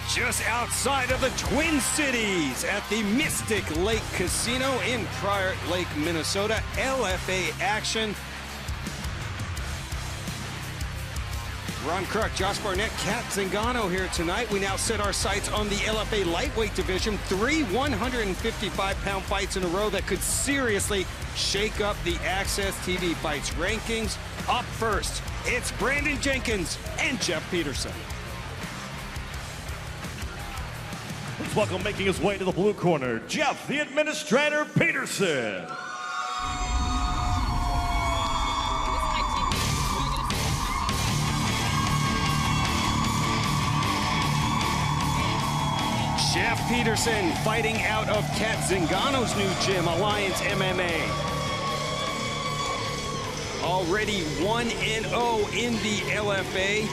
Just outside of the Twin Cities at the Mystic Lake Casino in Prior Lake, Minnesota. LFA action. Ron Kruk, Josh Barnett, Kat Zingano here tonight. We now set our sights on the LFA lightweight division. 3 155-pound fights in a row that could seriously shake up the Access TV fights rankings. Up first, it's Brandon Jenkins and Jeff Peterson. Let's welcome, making his way to the blue corner, Jeff, the Administrator Peterson. Jeff Peterson fighting out of Kat Zingano's new gym, Alliance MMA. Already 1-0 in the LFA.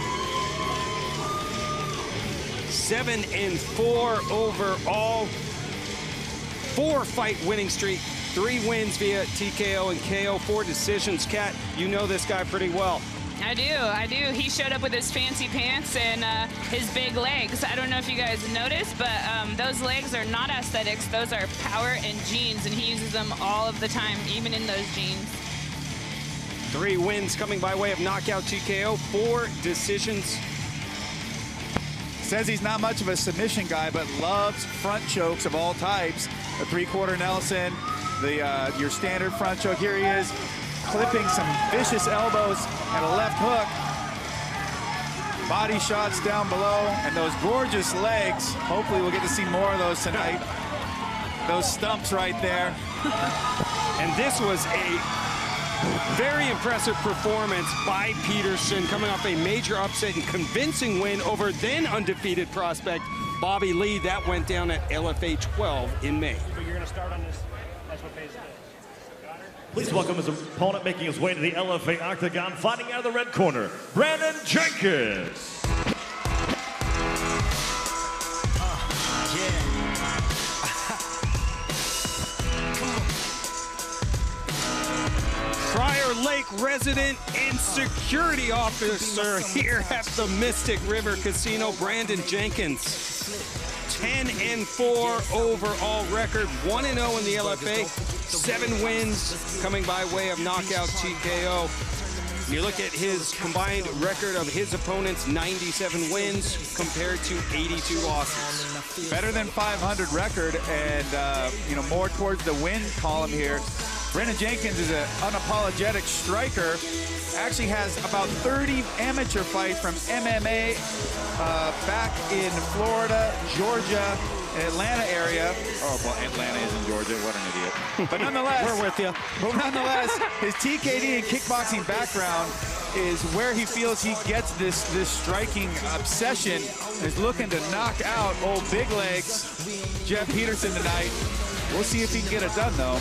7-4 overall. 4-fight winning streak. 3 wins via TKO and KO. 4 decisions. Kat, you know this guy pretty well. I do. He showed up with his fancy pants and his big legs. I don't know if you guys noticed, but those legs are not aesthetics. Those are power and jeans, and he uses them all of the time, even in those jeans. 3 wins coming by way of knockout TKO, 4 decisions. Says he's not much of a submission guy, but loves front chokes of all types. The 3-quarter Nelson, your standard front choke. Here he is, clipping some vicious elbows and a left hook. Body shots down below, and those gorgeous legs. Hopefully we'll get to see more of those tonight. Those stumps right there. And this was a very impressive performance by Peterson, coming off a major upset and convincing win over then undefeated prospect Bobby Lee. That went down at LFA 12 in May. But you're going to start on this. That's what pays the bills. Please welcome his opponent, making his way to the LFA octagon, fighting out of the red corner, Brandon Jenkins. Prior Lake resident and security officer here at the Mystic River Casino, Brandon Jenkins. 10-4 overall record, 1-0 in the LFA, 7 wins coming by way of knockout TKO. You look at his combined record of his opponents, 97 wins compared to 82 losses. Better than 500 record, and more towards the win column here. Brandon Jenkins is an unapologetic striker. Actually has about 30 amateur fights from MMA back in Florida, Georgia, and Atlanta area. Oh, well, Atlanta is in Georgia. What an idiot. But nonetheless, we're with you. But nonetheless, his TKD and kickboxing background is where he feels he gets this striking obsession. Is looking to knock out old big legs Jeff Peterson tonight. We'll see if he can get it done, though.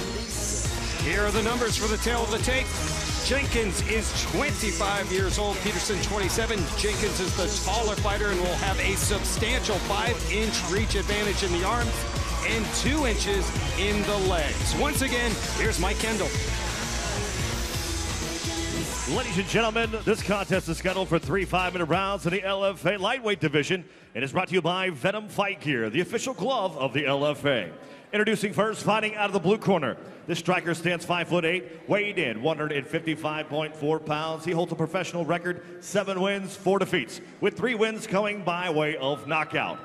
Here are the numbers for the tail of the tape. Jenkins is 25 years old, Peterson 27. Jenkins is the taller fighter and will have a substantial 5-inch reach advantage in the arms and 2 inches in the legs. Once again, here's Mike Kendall. Ladies and gentlemen, this contest is scheduled for 3 5-minute rounds in the LFA lightweight division and is brought to you by Venom Fight Gear, the official glove of the LFA. Introducing first, fighting out of the blue corner. This striker stands 5'8", weighed in 155.4 pounds. He holds a professional record, 7 wins, 4 defeats, with 3 wins coming by way of knockout.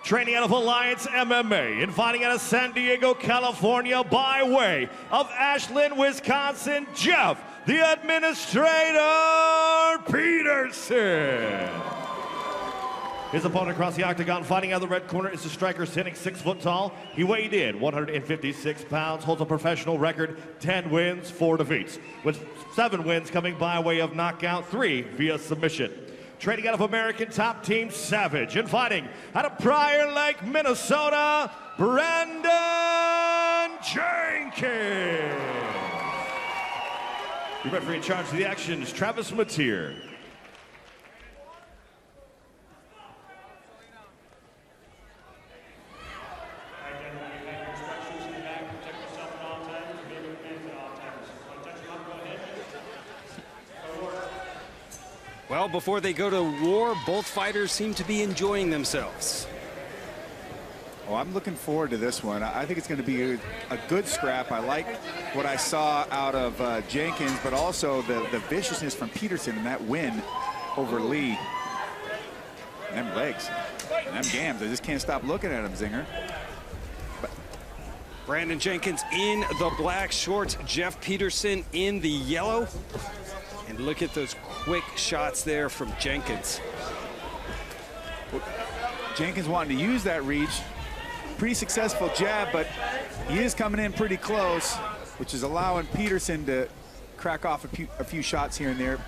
Training out of Alliance MMA and fighting out of San Diego, California by way of Ashland, Wisconsin, Jeff, the Administrator Peterson. His opponent across the octagon, fighting out of the red corner, is the striker standing 6 foot tall. He weighed in 156 pounds, holds a professional record, 10 wins, 4 defeats, with 7 wins coming by way of knockout, 3 via submission. Training out of American Top Team Savage and fighting out of Prior Lake, Minnesota, Brandon Jenkins. Your referee in charge of the action is Travis Mateer. Well, before they go to war, both fighters seem to be enjoying themselves. Well, I'm looking forward to this one. I think it's going to be a good scrap. I like what I saw out of Jenkins, but also the viciousness from Peterson in that win over Lee. And them legs, and them gams. I just can't stop looking at him, Zinger. Brandon Jenkins in the black shorts, Jeff Peterson in the yellow. And look at those quick shots there from Jenkins. Jenkins wanting to use that reach. Pretty successful jab, but he is coming in pretty close, which is allowing Peterson to crack off a few shots here and there.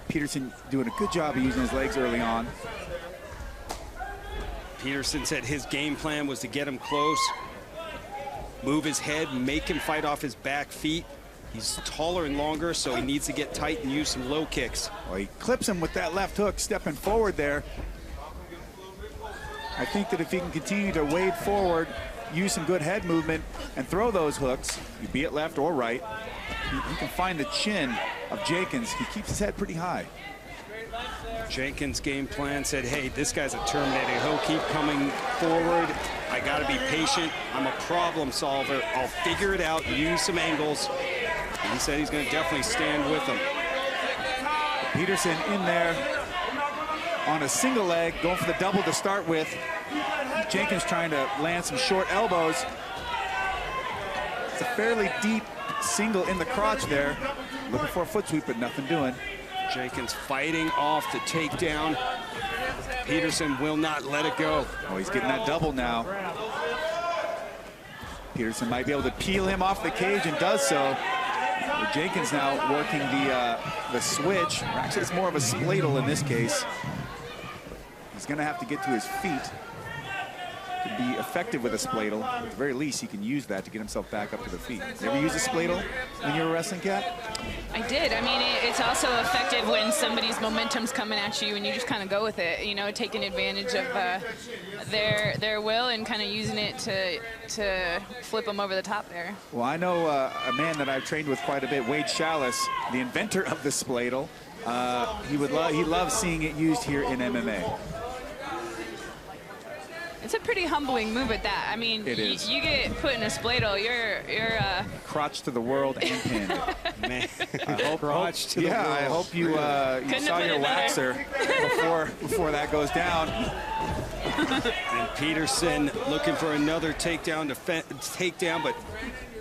Peterson doing a good job of using his legs early on. Peterson said his game plan was to get him close, move his head, make him fight off his back feet. He's taller and longer, so he needs to get tight and use some low kicks. Well, he clips him with that left hook, stepping forward there. I think that if he can continue to wade forward, use some good head movement, and throw those hooks, be it left or right, you can find the chin of Jenkins. He keeps his head pretty high. Jenkins' game plan said, hey, this guy's a Terminator. He'll keep coming forward. I got to be patient. I'm a problem solver. I'll figure it out, use some angles. And he said he's going to definitely stand with him. Peterson in there on a single leg, going for the double to start with. Jenkins trying to land some short elbows. It's a fairly deep single in the crotch there. Looking for a foot sweep, but nothing doing. Jenkins fighting off the takedown. Peterson will not let it go. Oh, he's getting that double now. Peterson might be able to peel him off the cage and does so. But Jenkins now working the switch. Actually, it's more of a spladle in this case. He's going to have to get to his feet to be effective with a spladle. At the very least, he can use that to get himself back up to the feet. You ever use a spladle when you were wrestling, Kat? I did. I mean, it's also effective when somebody's momentum's coming at you and you just kind of go with it, you know, taking advantage of their will and kind of using it to flip them over the top there. Well, I know a man that I've trained with quite a bit, Wade Chalice, the inventor of the spladle. He loves seeing it used here in MMA. It's a pretty humbling move at that. I mean, you get put in a spladle, you're crotch to the world and pinned. Man, I hope you saw your waxer before that goes down. And Peterson looking for another takedown, but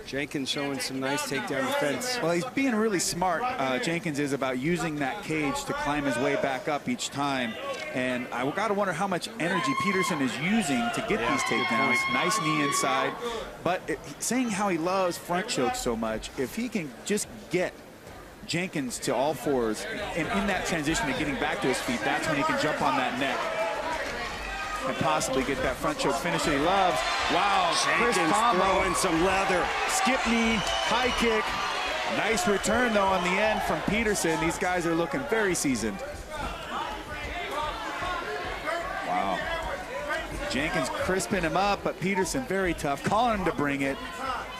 Jenkins showing some nice takedown defense. Well, he's being really smart, Jenkins is, about using that cage to climb his way back up each time. And I got to wonder how much energy Peterson is using to get these takedowns. Nice knee inside. But saying how he loves front chokes so much, if he can just get Jenkins to all fours and in that transition to getting back to his feet, that's when he can jump on that neck and possibly get that front choke finish that he loves. Wow, Jenkins throwing some leather. Skip knee, high kick. Nice return, though, on the end from Peterson. These guys are looking very seasoned. Wow. Jenkins crisping him up, but Peterson very tough, calling him to bring it.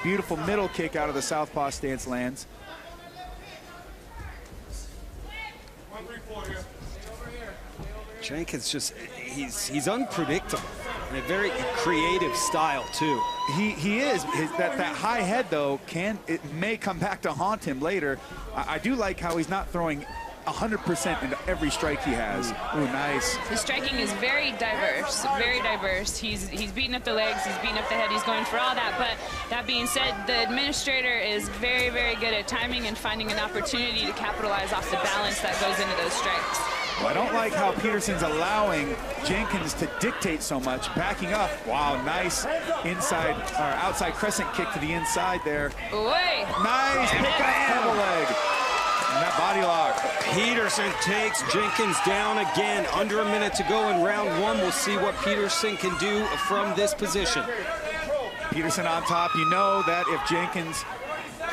Beautiful middle kick out of the southpaw stance lands. Jenkins just, he's unpredictable and a very creative style too. He is. That high head though, it may come back to haunt him later. I do like how he's not throwing 100% into every strike he has. Ooh, nice. His striking is very diverse, very diverse. He's beating up the legs, he's beating up the head, he's going for all that. But that being said, the administrator is very, very good at timing and finding an opportunity to capitalize off the balance that goes into those strikes. Well, I don't like how Peterson's allowing Jenkins to dictate so much. Backing up. Wow, nice inside or outside crescent kick to the inside there. Oy. Nice pick up double leg. And that body lock. Peterson takes Jenkins down again. Under a minute to go in round one. We'll see what Peterson can do from this position. Peterson on top. You know that if Jenkins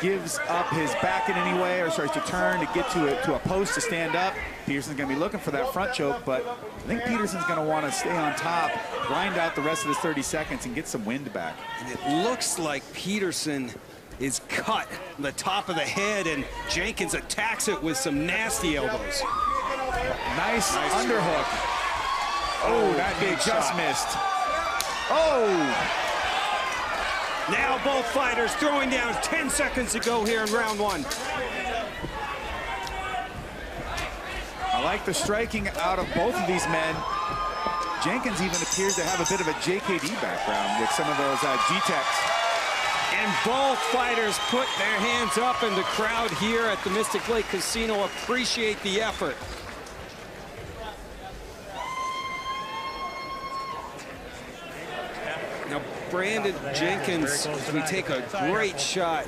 gives up his back in any way or starts to turn to get to a post to stand up, Peterson's going to be looking for that front choke, but I think Peterson's going to want to stay on top, grind out the rest of his 30 seconds, and get some wind back. And it looks like Peterson is cut on the top of the head, and Jenkins attacks it with some nasty elbows. Nice underhook. Oh, that big just missed. Oh! Now both fighters throwing down. 10 seconds to go here in round one. I like the striking out of both of these men. Jenkins even appears to have a bit of a JKD background with some of those G-Techs. And both fighters put their hands up, and the crowd here at the Mystic Lake Casino appreciate the effort. Now, Brandon Jenkins, as we take a great shot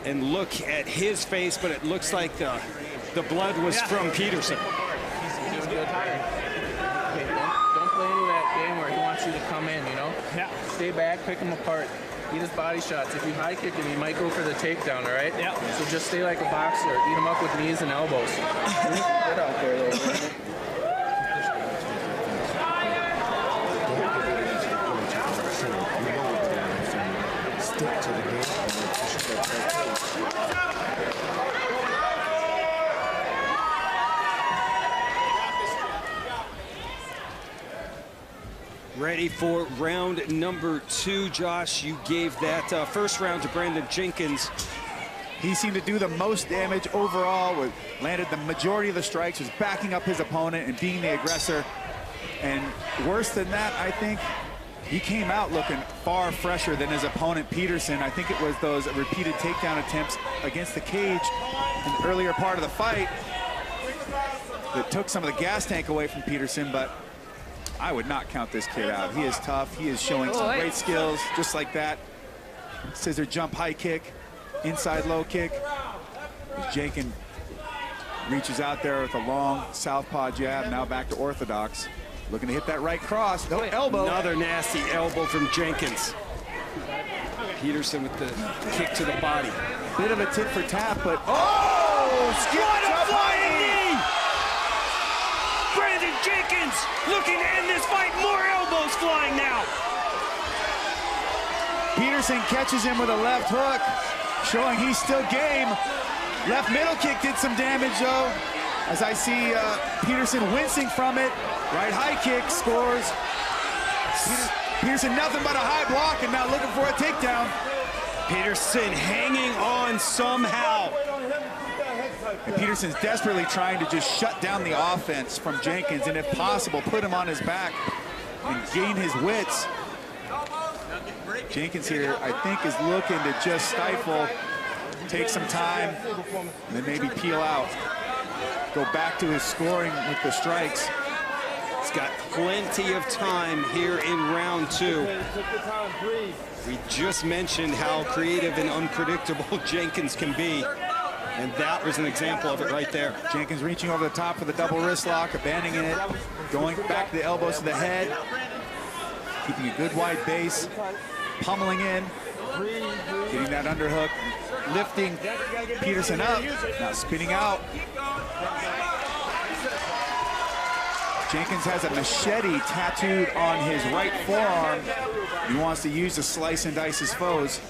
and look at his face, but it looks like the blood was from Peterson. He's doing good. Okay, don't play into that game where he wants you to come in, you know? Yeah. Stay back, pick him apart. Eat his body shots. If you high kick him, he might go for the takedown, all right? Yeah. So just stay like a boxer. Eat him up with knees and elbows. Get out there, though. Stick to the game. Ready for round number 2, Josh. You gave that first round to Brandon Jenkins. He seemed to do the most damage overall, landed the majority of the strikes, was backing up his opponent and being the aggressor. And worse than that, I think, he came out looking far fresher than his opponent, Peterson. I think it was those repeated takedown attempts against the cage in the earlier part of the fight that took some of the gas tank away from Peterson, but I would not count this kid out. He is tough. He is showing some great skills, just like that. Scissor jump high kick, inside low kick. Jenkins reaches out there with a long southpaw jab, now back to orthodox. Looking to hit that right cross, no elbow. Another nasty elbow from Jenkins. Peterson with the kick to the body. Bit of a tit for tat, but skip What a jump flying high. knee! Brandon Jenkins looking to end this fight. More elbows flying now. Peterson catches him with a left hook, showing he's still game. Left middle kick did some damage, though, as I see Peterson wincing from it. Right high kick scores. Peterson nothing but a high block, and now looking for a takedown. Peterson hanging on somehow. And Peterson's desperately trying to just shut down the offense from Jenkins, and if possible, put him on his back and gain his wits. Jenkins here, I think, is looking to just stifle, take some time, and then maybe peel out. Go back to his scoring with the strikes. He's got plenty of time here in round 2. We just mentioned how creative and unpredictable Jenkins can be. And that was an example of it right there. Jenkins reaching over the top for the double wrist lock, abandoning it, going back to the elbows to the head, keeping a good wide base, pummeling in, getting that underhook, lifting Peterson up, now spinning out. Jenkins has a machete tattooed on his right forearm. He wants to use to slice and dice his foes.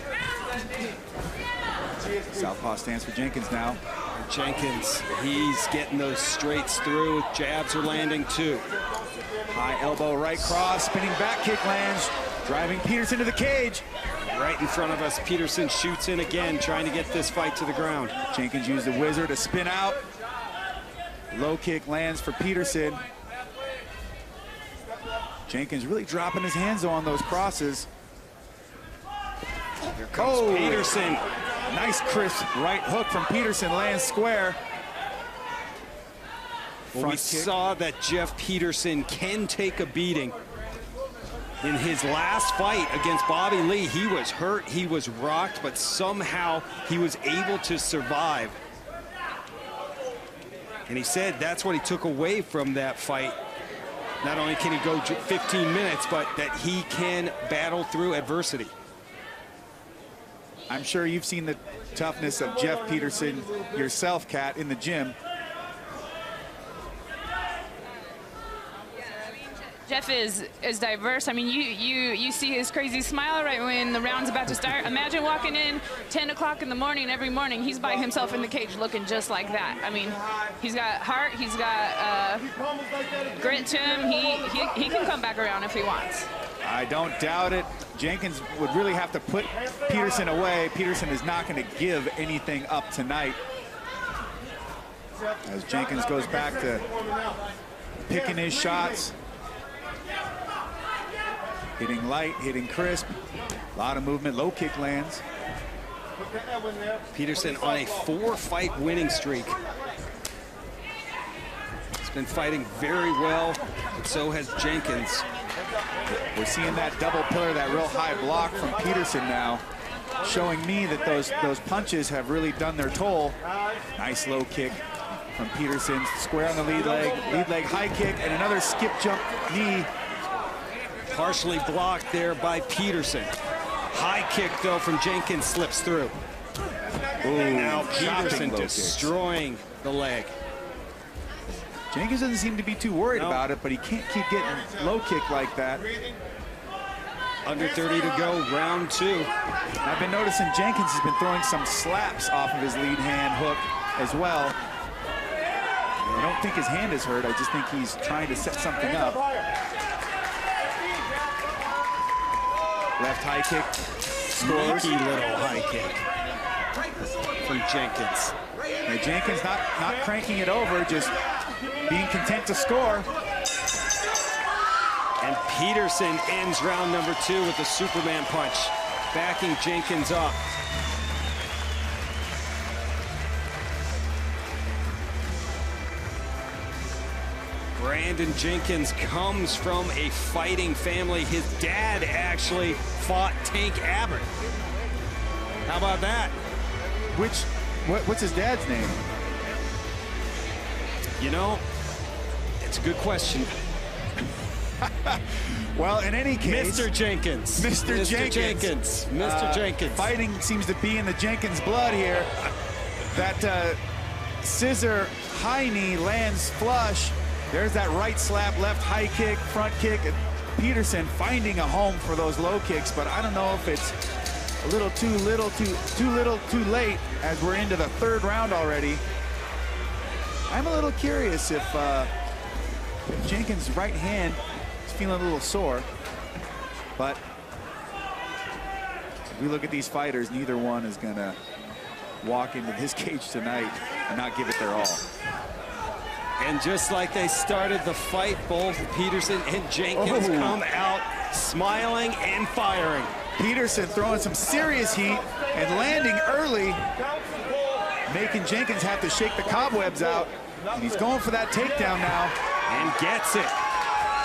Southpaw stands for Jenkins now. Jenkins, he's getting those straights through. Jabs are landing too. High elbow, right cross, spinning back kick lands, driving Peterson to the cage. Right in front of us, Peterson shoots in again, trying to get this fight to the ground. Jenkins used the whizzer to spin out. Low kick lands for Peterson. Jenkins really dropping his hands on those crosses. Here comes Peterson. Nice crisp right hook from Peterson, lands square. Well, we saw that Jeff Peterson can take a beating. In his last fight against Bobby Lee, he was hurt, he was rocked, but somehow he was able to survive. And he said that's what he took away from that fight. Not only can he go 15 minutes, but that he can battle through adversity. I'm sure you've seen the toughness of Jeff Peterson yourself, Kat, in the gym. Jeff is diverse. I mean, you see his crazy smile right when the round's about to start. Imagine walking in 10 o'clock in the morning every morning. He's by himself in the cage looking just like that. I mean, he's got heart. He's got grit to him. He can come back around if he wants. I don't doubt it. Jenkins would really have to put Peterson away. Peterson is not going to give anything up tonight. As Jenkins goes back to picking his shots. Hitting light, hitting crisp. A lot of movement, low kick lands. Peterson on a 4-fight winning streak. He's been fighting very well, and so has Jenkins. We're seeing that double pillar, that real high block from Peterson now, showing me that those punches have really done their toll. Nice low kick from Peterson, square on the lead leg high kick, and another skip jump knee. Partially blocked there by Peterson. High kick, though, from Jenkins slips through. Ooh, now Peterson low destroying the leg. Jenkins doesn't seem to be too worried about it, but he can't keep getting low kick like that. Under 30 to go, round 2. I've been noticing Jenkins has been throwing some slaps off of his lead hand hook as well. I don't think his hand is hurt. I just think he's trying to set something up. Left high kick. Sneaky little high kick from Jenkins. Now Jenkins not cranking it over, just being content to score. And Peterson ends round number 2 with a Superman punch, backing Jenkins up. Brandon Jenkins comes from a fighting family. His dad actually fought Tank Abbott. How about that? What's his dad's name? You know, it's a good question. Well, in any case, Mr. Jenkins. Mr. Jenkins. Mr. Jenkins. Fighting seems to be in the Jenkins blood here. That scissor high knee lands flush. There's that right slap, left high kick, front kick. Peterson finding a home for those low kicks, but I don't know if it's a little too late as we're into the 3rd round already. I'm a little curious if Jenkins' right hand is feeling a little sore, but if we look at these fighters, neither one is gonna walk into this cage tonight and not give it their all. And just like they started the fight, both Peterson and Jenkins come out smiling and firing. Peterson throwing some serious heat and landing early, making Jenkins have to shake the cobwebs out. And he's going for that takedown now. And gets it.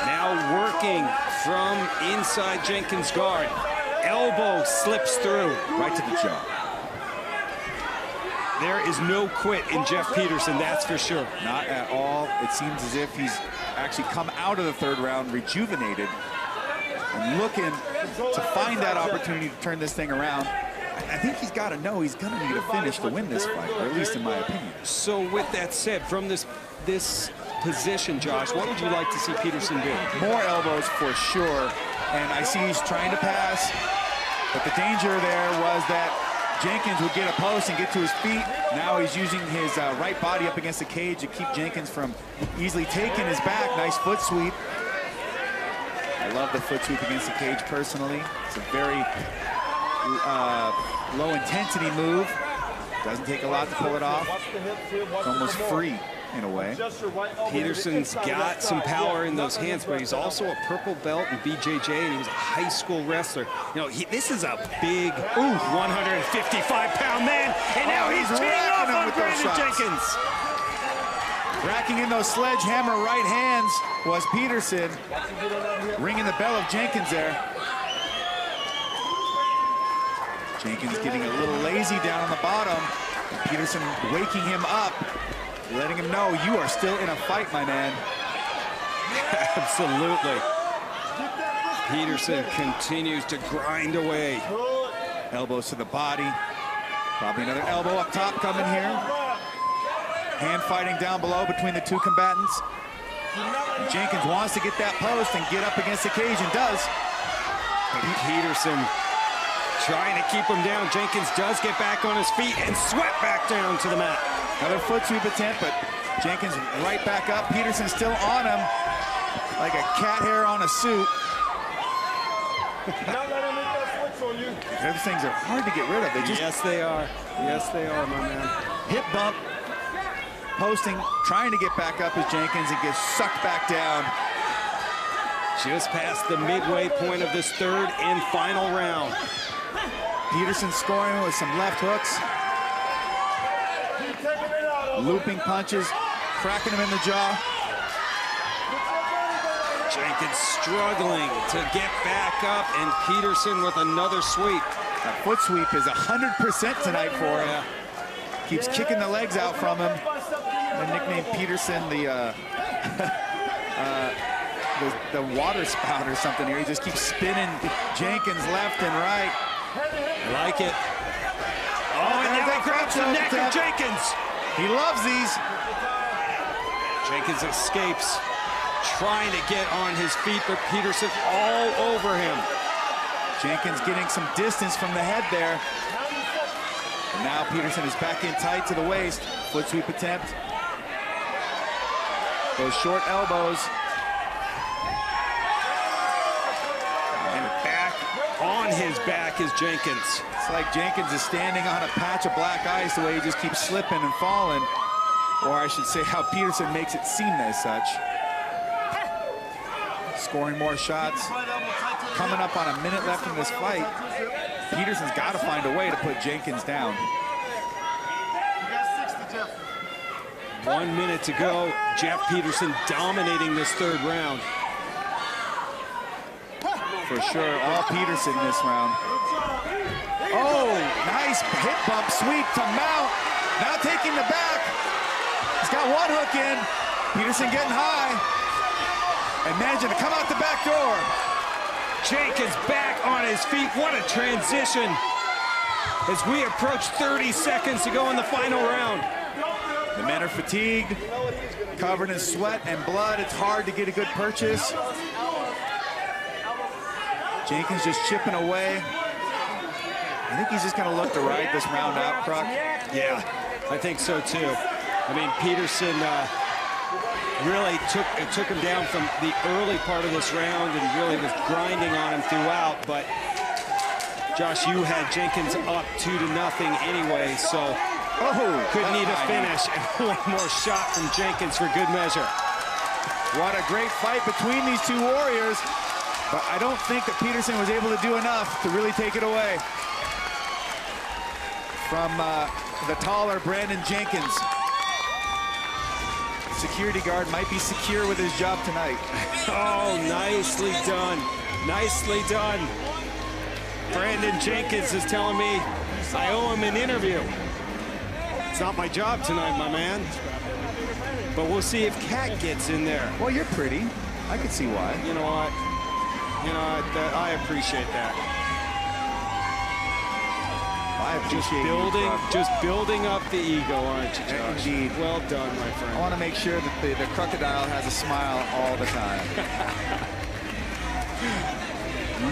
Now working from inside Jenkins' guard. Elbow slips through. Right to the jaw. There is no quit in Jeff Peterson, that's for sure. Not at all. It seems as if he's actually come out of the 3rd round rejuvenated and looking to find that opportunity to turn this thing around. I think he's got to know he's going to need a finish to win this fight, or at least in my opinion. So with that said, from this position, Josh, what would you like to see Peterson do? More elbows for sure, and I see he's trying to pass, but the danger there was that Jenkins would get a post and get to his feet. Now he's using his right body up against the cage to keep Jenkins from easily taking his back. Nice foot sweep. I love the foot sweep against the cage personally. It's a very low intensity move. Doesn't take a lot to pull it off. It's almost free in a way. Peterson's got some power in those hands, but he's also a purple belt in BJJ, and he was a high school wrestler. You know, this is a big 155-pound man, and now he's teeing off on Brandon Jenkins. Racking in those sledgehammer right hands was Peterson, ringing the bell of Jenkins there. Jenkins getting a little lazy down on the bottom. Peterson waking him up, letting him know you are still in a fight, my man. Absolutely. Peterson continues to grind away. Elbows to the body. Probably another elbow up top coming here. Hand fighting down below between the two combatants. Jenkins wants to get that post and get up against the cage and does. Peterson trying to keep him down. Jenkins does get back on his feet and swept back down to the mat. Another foot sweep attempt, but Jenkins right back up. Peterson still on him like a cat hair on a suit. Those things are hard to get rid of. They just Yes, they are. Yes, they are, my man. hip bump, posting, trying to get back up as Jenkins and gets sucked back down. Just past the midway point of this third and final round. Peterson scoring with some left hooks. Looping punches, cracking him in the jaw. Jenkins struggling to get back up, and Peterson with another sweep. That foot sweep is 100% tonight for him. Keeps kicking the legs out from him. I nicknamed Peterson the water spout or something here. He just keeps spinning Jenkins left and right. I like it. Oh, and now he grabs the neck of Jenkins. He loves these. Jenkins escapes, trying to get on his feet, but Peterson all over him. Jenkins getting some distance from the head there. And now Peterson is back in tight to the waist. Foot sweep attempt. Those short elbows. And back on his back is Jenkins. It's like Jenkins is standing on a patch of black ice the way he just keeps slipping and falling. Or I should say how Peterson makes it seem as such. Scoring more shots. Coming up on a minute left in this fight. Peterson's got to find a way to put Jenkins down. 1 minute to go. Jeff Peterson dominating this third round. For sure, all Peterson this round. Oh, nice hip bump sweep to mount. Now taking the back. He's got one hook in. Peterson getting high. And managing to come out the back door. Jenkins back on his feet. What a transition as we approach 30 seconds to go in the final round. The men are fatigued, covered in sweat and blood. It's hard to get a good purchase. Jenkins just chipping away. I think he's just going to look to ride this round out, Kruk. Yeah, I think so too. I mean, Peterson really took him down from the early part of this round and really was grinding on him throughout. But Josh, you had Jenkins up 2-0 anyway, so could need a finish and one more shot from Jenkins for good measure. What a great fight between these two warriors. But I don't think that Peterson was able to do enough to really take it away from the taller Brandon Jenkins. Security guard might be secure with his job tonight. Oh, nicely done. Nicely done. Brandon Jenkins is telling me I owe him an interview. It's not my job tonight, my man. But we'll see if Kat gets in there. Well, you're pretty. I can see why. You know what? You know, I appreciate that. I appreciate just building up the ego, aren't you, Josh? Indeed. Well done, my friend. I want to make sure that the crocodile has a smile all the time.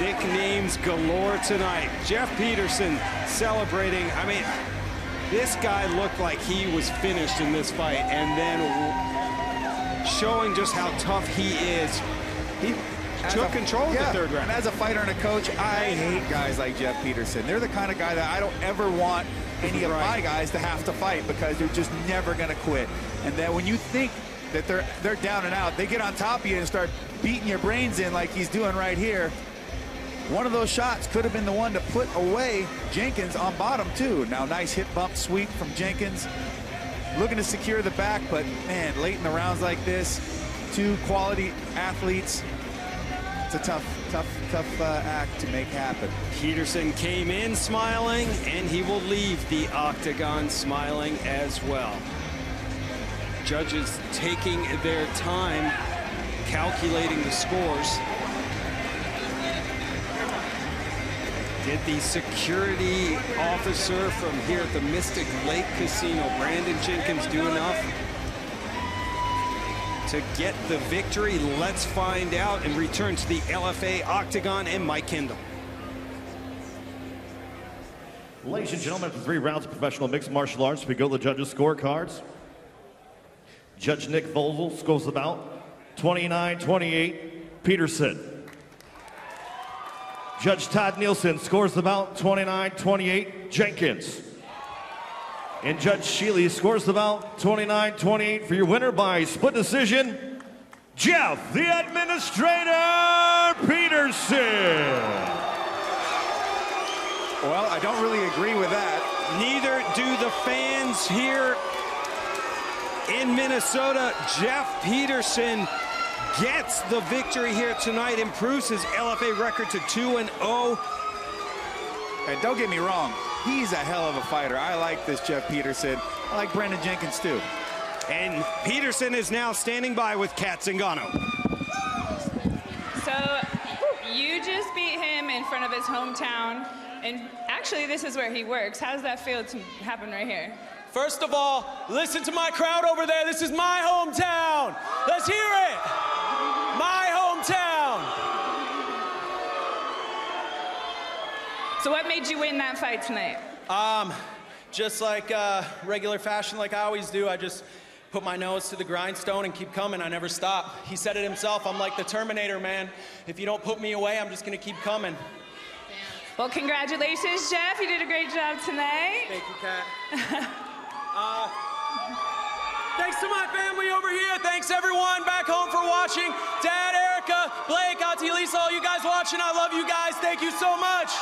Nicknames galore tonight. Jeff Peterson celebrating. I mean, this guy looked like he was finished in this fight, and then showing just how tough he is. He took control of the third round. And as a fighter and a coach, I hate guys like Jeff Peterson. They're the kind of guy that I don't ever want any of my guys to have to fight because they're just never going to quit. And then when you think that they're down and out, they get on top of you and start beating your brains in like he's doing right here. One of those shots could have been the one to put away Jenkins on bottom too. Now nice hip bump sweep from Jenkins. Looking to secure the back, but man, late in the rounds like this, two quality athletes. It's a tough act to make happen. Peterson came in smiling, and he will leave the octagon smiling as well. Judges taking their time, calculating the scores. Did the security officer from here at the Mystic Lake Casino, Brandon Jenkins, do enough? to get the victory? Let's find out and return to the LFA Octagon and Mike Kendall. Ladies and gentlemen, after 3 rounds of professional mixed martial arts, we go to the judges' scorecards. Judge Nick Vogel scores about 29-28, Peterson. Judge Todd Nielsen scores about 29-28, Jenkins. And Judge Sheely scores about 29-28 for your winner by split decision, Jeff, the Administrator, Peterson. Well, I don't really agree with that. Neither do the fans here in Minnesota. Jeff Peterson gets the victory here tonight, improves his LFA record to 2-0. And don't get me wrong, he's a hell of a fighter. I like this Jeff Peterson. I like Brendan Jenkins too. And Peterson is now standing by with Kat Zingano. So you just beat him in front of his hometown, and actually this is where he works. How does that feel to happen right here? First of all, listen to my crowd over there. This is my hometown. Let's hear it. My hometown. So what made you win that fight tonight? Just like regular fashion, like I always do, I just put my nose to the grindstone and keep coming. I never stop. He said it himself. I'm like the Terminator, man. If you don't put me away, I'm just gonna keep coming. Well, congratulations, Jeff. You did a great job tonight. Thank you, Kat. Thanks to my family over here. Thanks everyone back home for watching. Dad, Erica, Blake, Auntie Lisa, all you guys watching. I love you guys. Thank you so much.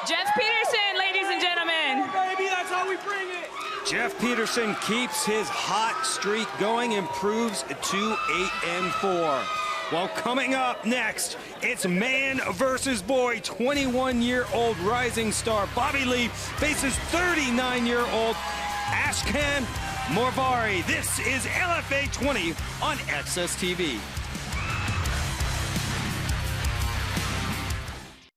Jeff Peterson, ladies and gentlemen. Baby, that's how we bring it. Jeff Peterson keeps his hot streak going, improves to 8-4. Well, coming up next, it's man versus boy. 21-year-old rising star Bobby Lee faces 39-year-old Ashkan Morvari. This is LFA 20 on Access TV.